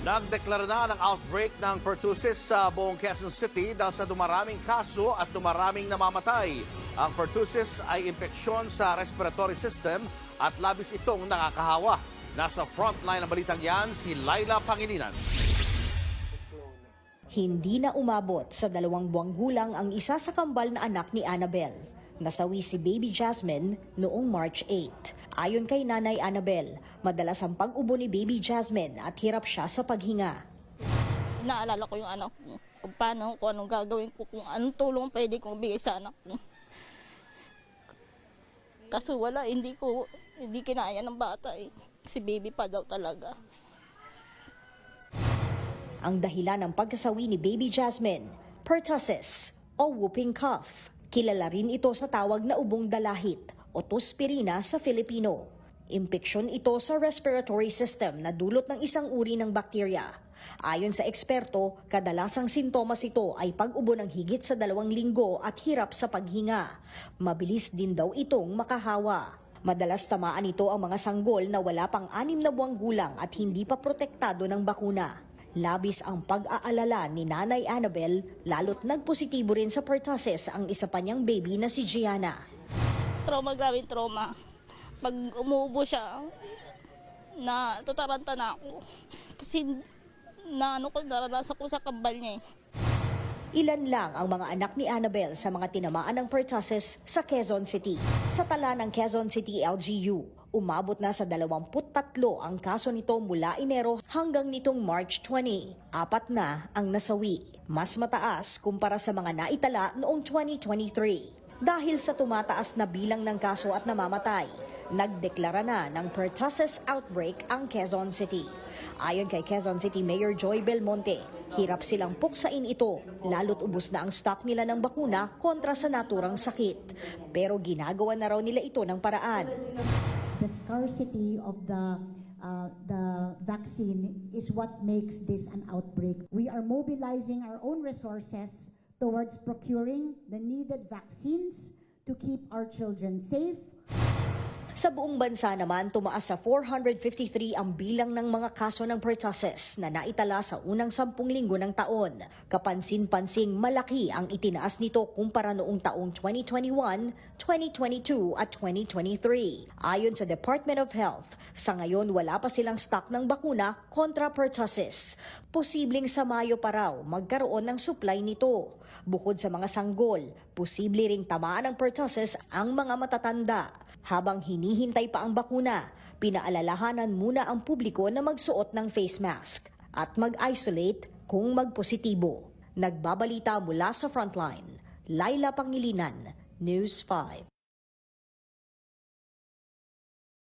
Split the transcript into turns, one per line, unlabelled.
Nagdeklara na ng outbreak ng pertussis sa buong Quezon City dahil sa dumaraming kaso at dumaraming namamatay. Ang pertussis ay impeksyon sa respiratory system at labis itong nakakahawa. Nasa frontline ng balitang yan si Laila Pangilinan.
Hindi na umabot sa 2 buwang gulang ang isa sa kambal na anak ni Annabel. Nasawi si Baby Jasmine noong March 8. Ayon kay Nanay Annabel, madalas ang pag-ubo ni Baby Jasmine at hirap siya sa paghinga.
Inaalala ko yung anak ko, kung paano, kung anong gagawin ko, kung anong tulong pwede kong bigay sa anak ko. Kaso wala, hindi kinaya ng bata eh. Si baby pa daw talaga.
Ang dahilan ng pagkasawi ni Baby Jasmine, pertussis o whooping cough. Kilala rin ito sa tawag na ubong dalahit o tuspirina sa Filipino. Impeksyon ito sa respiratory system na dulot ng isang uri ng bakterya. Ayon sa eksperto, kadalasang sintomas ito ay pag-ubo ng higit sa 2 linggo at hirap sa paghinga. Mabilis din daw itong makahawa. Madalas tamaan ito ang mga sanggol na wala pang 6 na buwang gulang at hindi pa protektado ng bakuna. Labis ang pag-aalala ni Nanay Annabel, lalo't nagpositibo rin sa pertussis ang isa pa niyang baby na si Gianna.
Grabing trauma. Pag umuubo siya, tataranta na ako. Kasi naranasan ko sa kambal niya eh.
Ilan lang ang mga anak ni Annabel sa mga tinamaan ng pertussis sa Quezon City. Sa tala ng Quezon City LGU, umabot na sa 23 ang kaso nito mula Enero hanggang nitong March 20. 4 na ang nasawi. Mas mataas kumpara sa mga naitala noong 2023. Dahil sa tumataas na bilang ng kaso at namamatay, nagdeklara na ng pertussis outbreak ang Quezon City. Ayon kay Quezon City Mayor Joy Belmonte, hirap silang puksain ito, lalo't ubos na ang stock nila ng bakuna kontra sa naturang sakit. Pero ginagawa na raw nila ito ng paraan.
The scarcity of the vaccine is what makes this an outbreak. We are mobilizing our own resources towards procuring the needed vaccines to keep our children safe.
Sa buong bansa naman, tumaas sa 453 ang bilang ng mga kaso ng pertussis na naitala sa unang 10 linggo ng taon. Kapansin-pansing malaki ang itinaas nito kumpara noong taong 2021, 2022 at 2023. Ayon sa Department of Health, sa ngayon wala pa silang stock ng bakuna kontra pertussis. Posibleng sa Mayo pa raw magkaroon ng supply nito. Bukod sa mga sanggol, posible ring tamaan ng pertussis ang mga matatanda. Habang hinihintay pa ang bakuna, pinaalalahanan muna ang publiko na magsuot ng face mask at mag-isolate kung magpositibo. Nagbabalita mula sa Frontline, Laila Pangilinan, News 5.